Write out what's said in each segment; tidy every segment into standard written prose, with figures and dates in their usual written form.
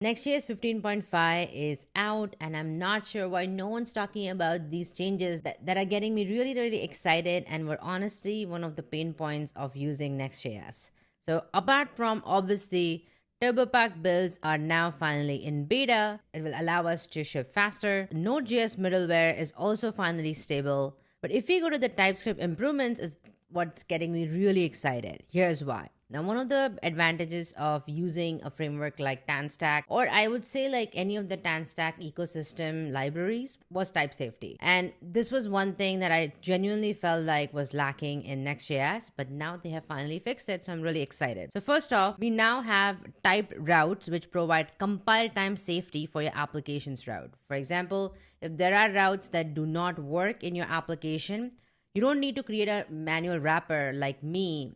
Next.js 15.5 is out, and I'm not sure why no one's talking about these changes that are getting me really, really excited and were honestly one of the pain points of using Next.js. So, apart from obviously TurboPack builds are now finally in beta, it will allow us to ship faster. Node.js middleware is also finally stable. But if we go to the TypeScript improvements, is what's getting me really excited. Here's why. Now, one of the advantages of using a framework like TanStack, or I would say like any of the TanStack ecosystem libraries, was type safety. And this was one thing that I genuinely felt like was lacking in Next.js, but now they have finally fixed it, so I'm really excited. So first off, we now have typed routes which provide compile time safety for your application's route. For example, if there are routes that do not work in your application, you don't need to create a manual wrapper like me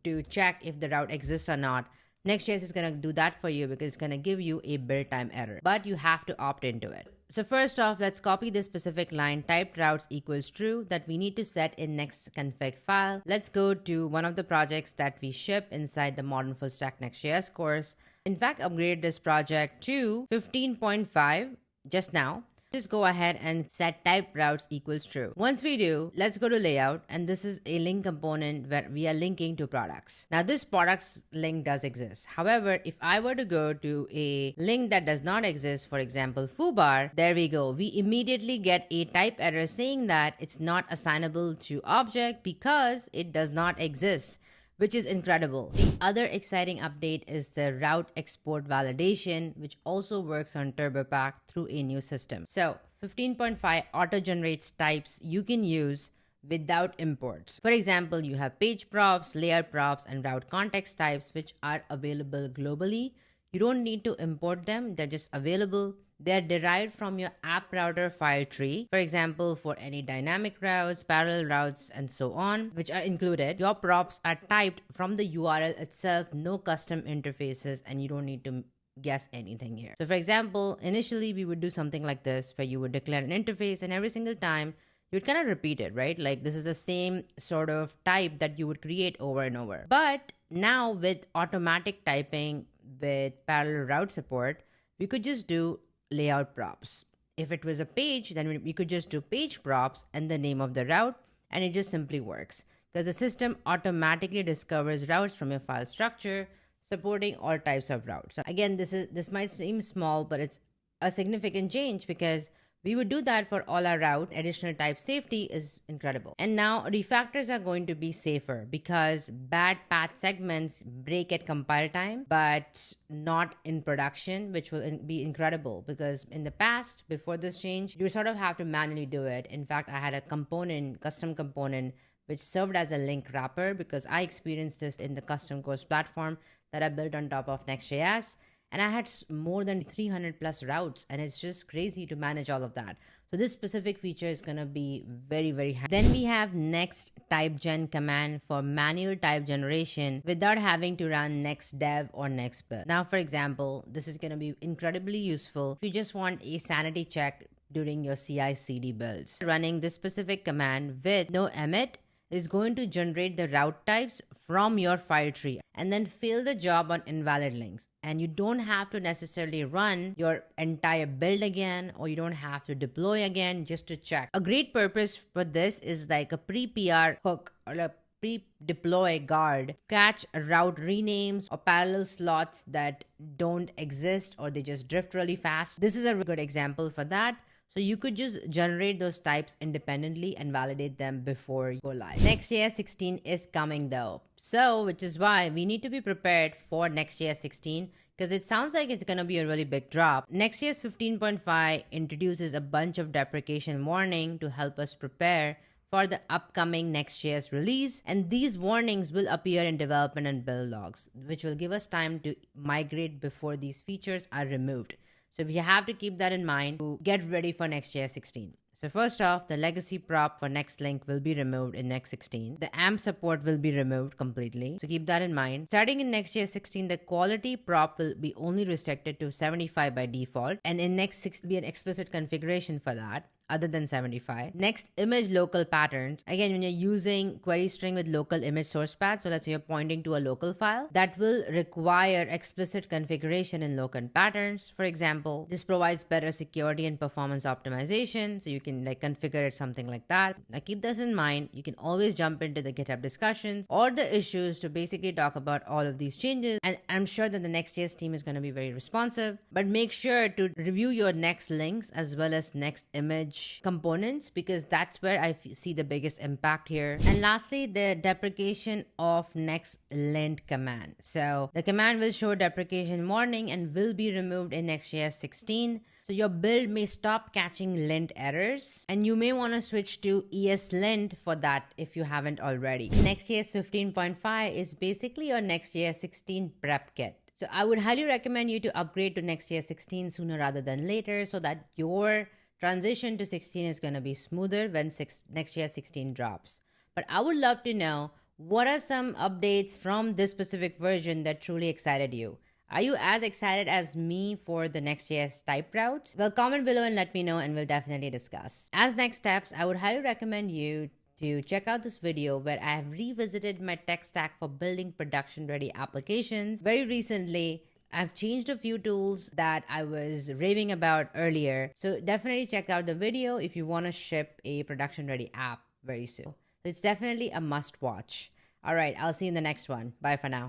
to check if the route exists or not. Next.js is going to do that for you because it's going to give you a build time error, but you have to opt into it. So first off, let's copy this specific line, typed routes equals true, that we need to set in next config file. Let's go to one of the projects that we ship inside the Modern Full Stack Next.js course. In fact, upgrade this project to 15.5 just now. Just go ahead and set type routes equals true. Once we do, let's go to layout, and this is a link component where we are linking to products. Now this products link does exist. However, if I were to go to a link that does not exist, for example, foobar, there we go. We immediately get a type error saying that it's not assignable to object because it does not exist, which is incredible. The other exciting update is the route export validation, which also works on TurboPack through a new system. So 15.5 auto-generates types you can use without imports. For example, you have page props, layout props, and route context types, which are available globally. You don't need to import them. They're just available. They're derived from your app router file tree. For example, for any dynamic routes, parallel routes, and so on, which are included. Your props are typed from the URL itself, no custom interfaces, and you don't need to guess anything here. So for example, initially we would do something like this, where you would declare an interface, and every single time you would kind of repeat it, right? Like this is the same sort of type that you would create over and over. But now with automatic typing with parallel route support, we could just do layout props. If it was a page, then we could just do page props and the name of the route, and it just simply works because the system automatically discovers routes from your file structure, supporting all types of routes. So again, this might seem small, but it's a significant change because we would do that for all our route. Additional type safety is incredible. And now refactors are going to be safer because bad path segments break at compile time, but not in production, which will be incredible because in the past, before this change, you sort of have to manually do it. In fact, I had a custom component, which served as a link wrapper because I experienced this in the custom course platform that I built on top of Next.js. And I had more than 300 plus routes, and it's just crazy to manage all of that. So this specific feature is going to be very, very handy. Then we have next type gen command for manual type generation without having to run next dev or next build. Now, for example, this is going to be incredibly useful if you just want a sanity check during your CI/CD builds. Running this specific command with no emit is going to generate the route types from your file tree and then fail the job on invalid links. And you don't have to necessarily run your entire build again, or you don't have to deploy again just to check. A great purpose for this is like a pre-PR hook or a pre-deploy guard, catch route renames or parallel slots that don't exist or they just drift really fast. This is a good example for that. So you could just generate those types independently and validate them before you go live. Next.js 16 is coming though. So, which is why we need to be prepared for Next.js 16 because it sounds like it's going to be a really big drop. Next.js 15.5 introduces a bunch of deprecation warning to help us prepare for the upcoming Next.js release. And these warnings will appear in development and build logs, which will give us time to migrate before these features are removed. So you have to keep that in mind to get ready for Next.js 16. So first off, the legacy prop for next link will be removed in Next 16. The AMP support will be removed completely. So keep that in mind. Starting in Next.js 16, the quality prop will be only restricted to 75 by default. And in Next 6 will be an explicit configuration for that. other than 75. Next, image local patterns. Again, when you're using query string with local image source path, so let's say you're pointing to a local file, that will require explicit configuration in local patterns. For example, this provides better security and performance optimization, so you can configure it something like that. Now keep this in mind. You can always jump into the GitHub discussions or the issues to basically talk about all of these changes, and I'm sure that the Next.js team is going to be very responsive. But make sure to review your Next links as well as Next image components, because that's where I see the biggest impact here. And lastly, the deprecation of Next lint command. So the command will show deprecation warning and will be removed in Next.js 16. So your build may stop catching lint errors, and you may want to switch to ESLint for that if you haven't already. Next.js 15.5 is basically your Next.js 16 prep kit. So I would highly recommend you to upgrade to Next.js 16 sooner rather than later, so that your transition to 16 is going to be smoother when Next.js 16 drops. But I would love to know, what are some updates from this specific version that truly excited you? Are you as excited as me for the Next.js type routes? Well, comment below and let me know, and we'll definitely discuss. As next steps, I would highly recommend you to check out this video where I have revisited my tech stack for building production-ready applications. Very recently, I've changed a few tools that I was raving about earlier. So definitely check out the video if you want to ship a production-ready app very soon. It's definitely a must watch. All right, I'll see you in the next one. Bye for now.